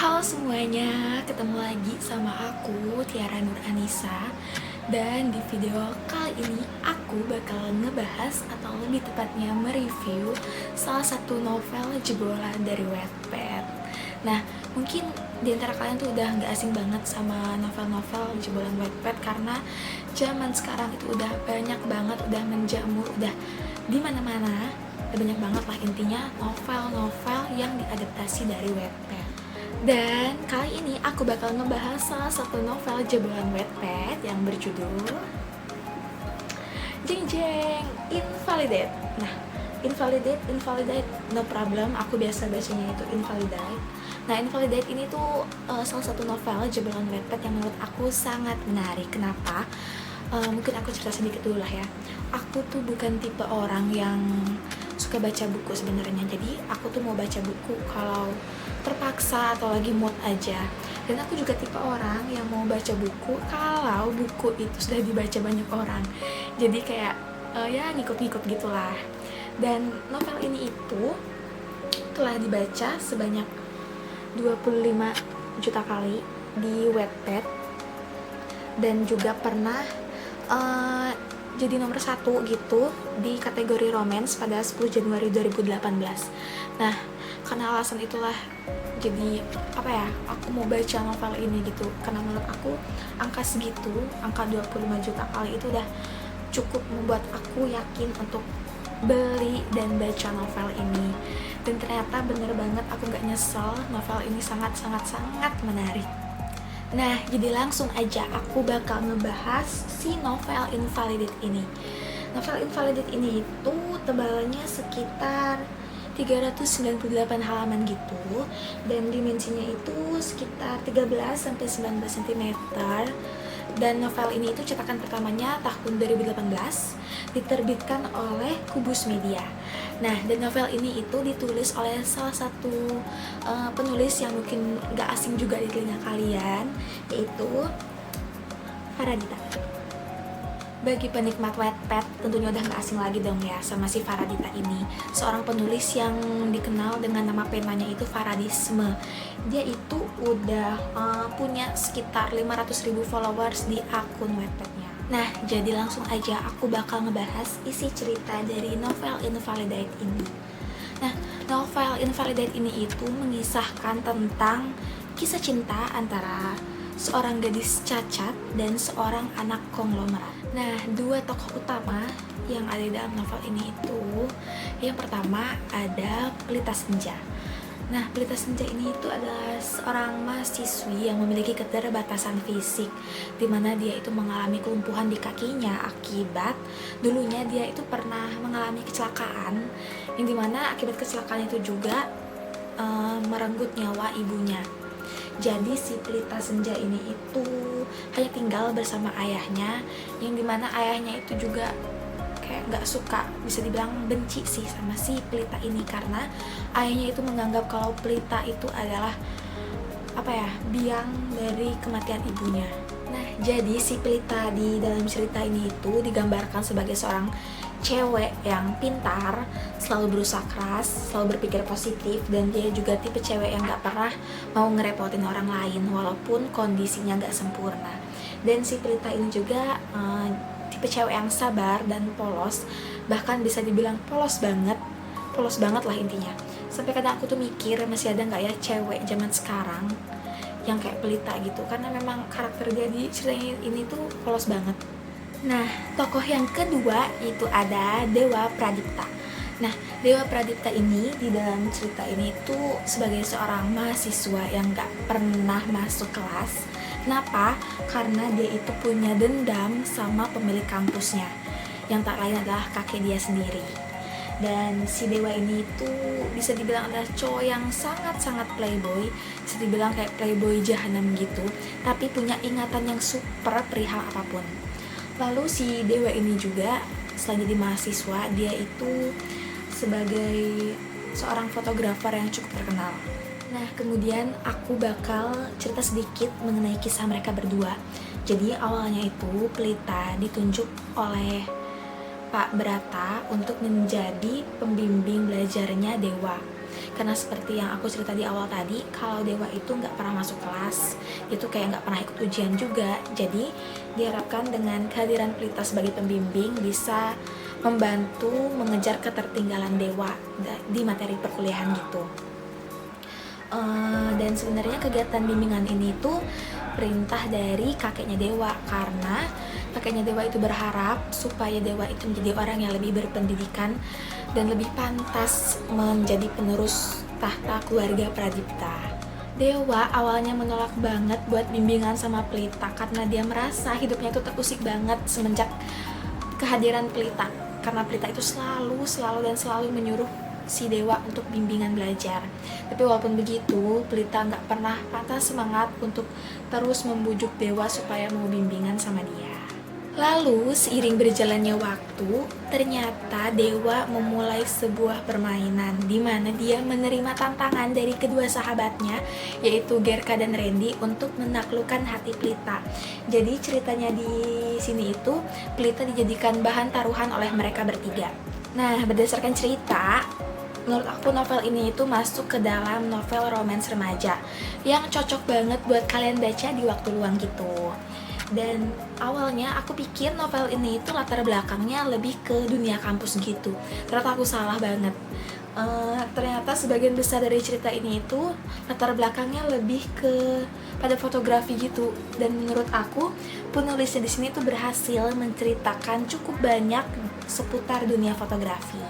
Halo semuanya, ketemu lagi sama aku Tiara Nur Anissa. Dan di video kali ini aku bakal ngebahas atau lebih tepatnya mereview salah satu novel jebolan dari Wattpad. Nah, mungkin di antara kalian tuh udah gak asing banget sama novel-novel jebolan Wattpad karena zaman sekarang itu udah banyak banget, udah menjamur, udah di mana-mana. Banyak banget lah intinya novel-novel yang diadaptasi dari Wattpad. Dan kali ini aku bakal ngebahas salah satu novel jebolan Wattpad yang berjudul Jeng Jeng Invalidate. Nah, Invalidate, no problem, aku biasa bacanya itu Invalidate. Nah, Invalidate ini tuh salah satu novel jebolan Wattpad yang menurut aku sangat menarik. Kenapa? Mungkin aku cerita sedikit dulu lah ya. Aku tuh bukan tipe orang yang suka baca buku sebenarnya. Jadi aku tuh mau baca buku kalau terpaksa atau lagi mood aja. Dan aku juga tipe orang yang mau baca buku kalau buku itu sudah dibaca banyak orang. Jadi kayak ya ngikut-ngikut gitulah. Dan novel ini itu telah dibaca sebanyak 25 juta kali di Wattpad dan juga pernah jadi nomor 1 gitu di kategori romance pada 10 Januari 2018. Nah, karena alasan itulah jadi aku mau baca novel ini gitu, karena menurut aku angka segitu, angka 25 juta kali itu udah cukup membuat aku yakin untuk beli dan baca novel ini. Dan ternyata bener banget, aku gak nyesel, novel ini sangat menarik. Nah, jadi langsung aja aku bakal ngebahas si novel Invalidate ini. Novel Invalidate ini itu tebalnya sekitar 398 halaman gitu, dan dimensinya itu sekitar 13-19 cm. Dan novel ini itu cetakan pertamanya tahun 2018, diterbitkan oleh Kubus Media. Nah, dan novel ini itu ditulis oleh salah satu penulis yang mungkin gak asing juga di telinga kalian, yaitu Faradita. Bagi penikmat Wattpad tentunya udah gak asing lagi dong ya sama si Faradita ini, seorang penulis yang dikenal dengan nama penanya itu Faradisme. Dia itu udah punya sekitar 500.000 followers di akun Wattpadnya. Nah, jadi langsung aja aku bakal ngebahas isi cerita dari novel Invalidate ini. Nah, novel Invalidate ini itu mengisahkan tentang kisah cinta antara seorang gadis cacat dan seorang anak konglomerat. Nah, dua tokoh utama yang ada di dalam novel ini itu, yang pertama ada Pelita Senja. Nah, Pelita Senja ini itu adalah seorang mahasiswi yang memiliki keterbatasan fisik, dimana dia itu mengalami kelumpuhan di kakinya akibat dulunya dia itu pernah mengalami kecelakaan, yang dimana akibat kecelakaan itu juga merenggut nyawa ibunya. Jadi si Pelita Senja ini itu hanya tinggal bersama ayahnya, yang dimana ayahnya itu juga kayak gak suka, bisa dibilang benci sih sama si Pelita ini, karena ayahnya itu menganggap kalau Pelita itu adalah biang dari kematian ibunya. Nah, jadi si Pelita di dalam cerita ini itu digambarkan sebagai seorang cewek yang pintar, selalu berusaha keras, selalu berpikir positif, dan dia juga tipe cewek yang gak pernah mau ngerepotin orang lain walaupun kondisinya gak sempurna. Dan si Pelita ini juga tipe cewek yang sabar dan polos, bahkan bisa dibilang polos banget lah intinya. Sampai kadang aku tuh mikir masih ada gak ya cewek zaman sekarang yang kayak Pelita gitu, karena memang karakter dia di cerita ini tuh polos banget. Nah, tokoh yang kedua itu ada Dewa Pradipta. Nah, Dewa Pradipta ini di dalam cerita ini tuh sebagai seorang mahasiswa yang gak pernah masuk kelas. Kenapa? Karena dia itu punya dendam sama pemilik kampusnya, yang tak lain adalah kakek dia sendiri. Dan si Dewa ini tuh bisa dibilang adalah cowok yang sangat playboy, bisa dibilang kayak playboy jahanam gitu, tapi punya ingatan yang super perihal apapun. Lalu si Dewa ini juga selain jadi mahasiswa, dia itu sebagai seorang fotografer yang cukup terkenal. Nah, kemudian aku bakal cerita sedikit mengenai kisah mereka berdua. Jadi awalnya itu Pelita ditunjuk oleh Pak Brata untuk menjadi pembimbing belajarnya Dewa. karena seperti yang aku cerita di awal tadi, kalau dewa itu nggak pernah masuk kelas, itu kayak nggak pernah ikut ujian juga. Jadi diharapkan dengan kehadiran Pelita sebagai pembimbing bisa membantu mengejar ketertinggalan dewa di materi perkuliahan gitu. Dan sebenarnya kegiatan bimbingan ini tuh perintah dari kakeknya dewa, karena kakeknya dewa itu berharap supaya dewa itu menjadi orang yang lebih berpendidikan dan lebih pantas menjadi penerus tahta keluarga Pradipta. Dewa awalnya menolak banget buat bimbingan sama Pelita karena dia merasa hidupnya itu terusik banget semenjak kehadiran Pelita, karena Pelita itu selalu menyuruh si dewa untuk bimbingan belajar. Tapi walaupun begitu, Pelita nggak pernah patah semangat untuk terus membujuk dewa supaya mau bimbingan sama dia. Lalu seiring berjalannya waktu, ternyata dewa memulai sebuah permainan di mana dia menerima tantangan dari kedua sahabatnya, yaitu Gerka dan Randy, untuk menaklukkan hati Pelita. Jadi ceritanya di sini itu Pelita dijadikan bahan taruhan oleh mereka bertiga. Nah, berdasarkan cerita, menurut aku novel ini itu masuk ke dalam novel romance remaja yang cocok banget buat kalian baca di waktu luang gitu. Dan awalnya aku pikir novel ini itu latar belakangnya lebih ke dunia kampus gitu. Ternyata aku salah banget. Ternyata sebagian besar dari cerita ini itu latar belakangnya lebih ke pada fotografi gitu. Dan menurut aku penulisnya di sini tuh berhasil menceritakan cukup banyak seputar dunia fotografi.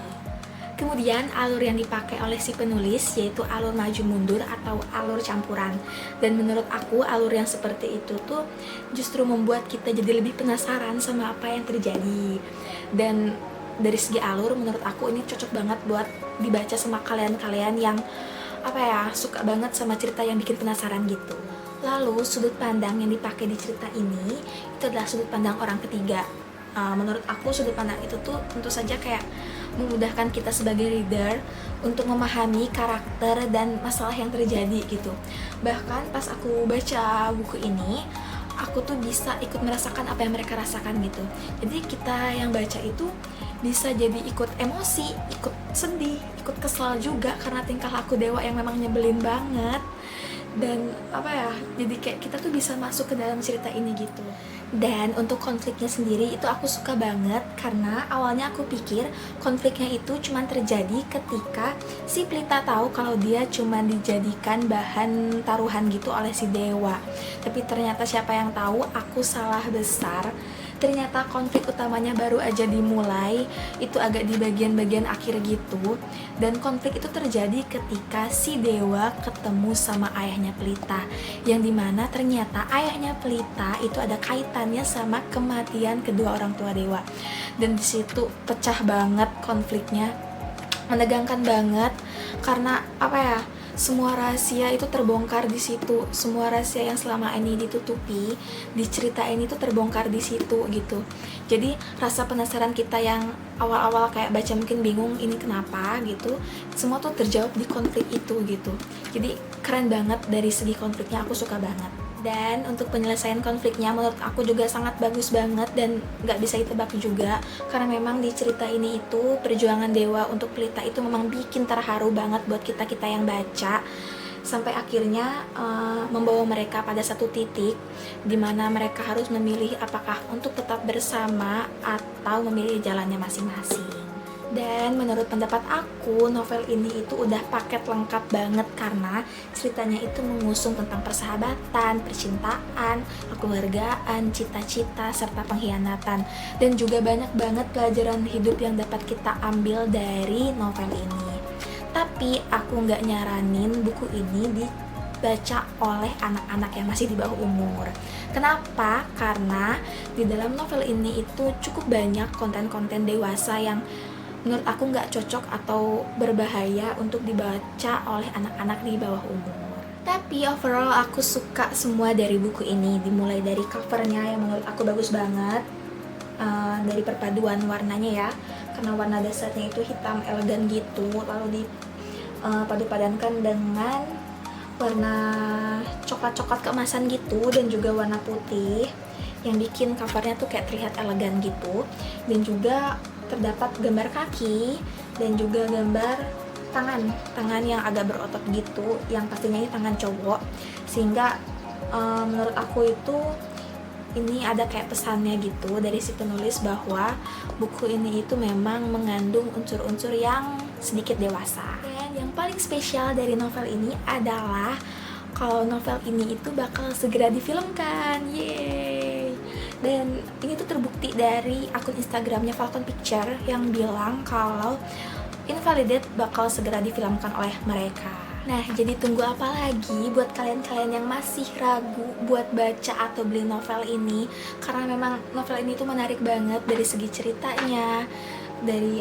Kemudian alur yang dipakai oleh si penulis yaitu alur maju mundur atau alur campuran. Dan menurut aku alur yang seperti itu tuh justru membuat kita jadi lebih penasaran sama apa yang terjadi. Dan dari segi alur menurut aku ini cocok banget buat dibaca sama kalian-kalian yang suka banget sama cerita yang bikin penasaran gitu. Lalu sudut pandang yang dipakai di cerita ini itu adalah sudut pandang orang ketiga. Menurut aku sudut pandang itu tuh tentu saja kayak memudahkan kita sebagai reader untuk memahami karakter dan masalah yang terjadi gitu. Bahkan pas aku baca buku ini, aku tuh bisa ikut merasakan apa yang mereka rasakan gitu. Jadi kita yang baca itu bisa jadi ikut emosi, ikut sedih, ikut kesal juga karena tingkah laku dewa yang memang nyebelin banget. Dan jadi kayak kita tuh bisa masuk ke dalam cerita ini gitu. Dan untuk konfliknya sendiri itu aku suka banget karena awalnya aku pikir konfliknya itu cuma terjadi ketika si Pelita tahu kalau dia cuma dijadikan bahan taruhan gitu oleh si dewa. Tapi ternyata siapa yang tahu aku salah besar. Ternyata konflik utamanya baru aja dimulai, itu agak di bagian-bagian akhir gitu. Dan konflik itu terjadi ketika si dewa ketemu sama ayahnya Pelita, yang dimana ternyata ayahnya Pelita itu ada kaitannya sama kematian kedua orang tua dewa. Dan disitu pecah banget konfliknya, menegangkan banget karena semua rahasia itu terbongkar di situ. Semua rahasia yang selama ini ditutupi di cerita ini tuh terbongkar di situ gitu. Jadi rasa penasaran kita yang awal-awal kayak baca mungkin bingung ini kenapa gitu, semua tuh terjawab di konflik itu gitu. Jadi keren banget dari segi konfliknya, aku suka banget. Dan untuk penyelesaian konfliknya menurut aku juga sangat bagus banget dan gak bisa ditebak juga, karena memang di cerita ini itu perjuangan dewa untuk Pelita itu memang bikin terharu banget buat kita-kita yang baca, sampai akhirnya membawa mereka pada satu titik dimana mereka harus memilih apakah untuk tetap bersama atau memilih jalannya masing-masing. Dan menurut pendapat aku, novel ini itu udah paket lengkap banget karena ceritanya itu mengusung tentang persahabatan, percintaan, kekeluargaan, cita-cita, serta pengkhianatan. Dan juga banyak banget pelajaran hidup yang dapat kita ambil dari novel ini. Tapi aku nggak nyaranin buku ini dibaca oleh anak-anak yang masih di bawah umur. Kenapa? Karena di dalam novel ini itu cukup banyak konten-konten dewasa yang menurut aku nggak cocok atau berbahaya untuk dibaca oleh anak-anak di bawah umur. Tapi overall aku suka semua dari buku ini, dimulai dari covernya yang menurut aku bagus banget, dari perpaduan warnanya ya, karena warna dasarnya itu hitam elegan gitu, lalu dipadu-padankan dengan warna coklat-coklat keemasan gitu, dan juga warna putih yang bikin covernya tuh kayak terlihat elegan gitu. Dan juga terdapat gambar kaki dan juga gambar tangan yang agak berotot gitu, yang pastinya ini tangan cowok, sehingga menurut aku itu ini ada kayak pesannya gitu dari si penulis bahwa buku ini itu memang mengandung unsur-unsur yang sedikit dewasa. Dan yang paling spesial dari novel ini adalah kalau novel ini itu bakal segera difilmkan, yeay. Dan ini tuh terbukti dari akun Instagramnya Falcon Picture yang bilang kalau Invalidate bakal segera difilmkan oleh mereka. Nah, jadi tunggu apa lagi buat kalian-kalian yang masih ragu buat baca atau beli novel ini? Karena memang novel ini tuh menarik banget dari segi ceritanya, dari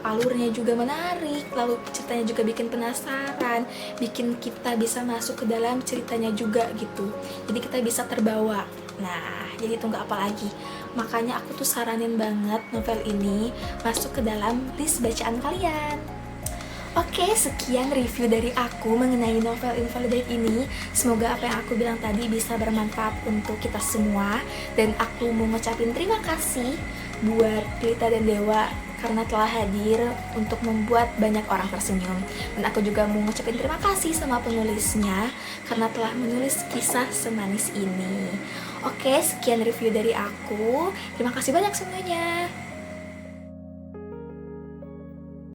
alurnya juga menarik, lalu ceritanya juga bikin penasaran, bikin kita bisa masuk ke dalam ceritanya juga gitu. Jadi kita bisa terbawa. Nah, jadi tunggu apa lagi? Makanya aku tuh saranin banget novel ini masuk ke dalam list bacaan kalian. Oke, sekian review dari aku mengenai novel Invalidate ini. Semoga apa yang aku bilang tadi bisa bermanfaat untuk kita semua. Dan aku mau ngucapin terima kasih buat Pelita dan Dewa karena telah hadir untuk membuat banyak orang tersenyum. Dan aku juga mau ngucapin terima kasih sama penulisnya karena telah menulis kisah semanis ini. Oke, sekian review dari aku. Terima kasih banyak semuanya.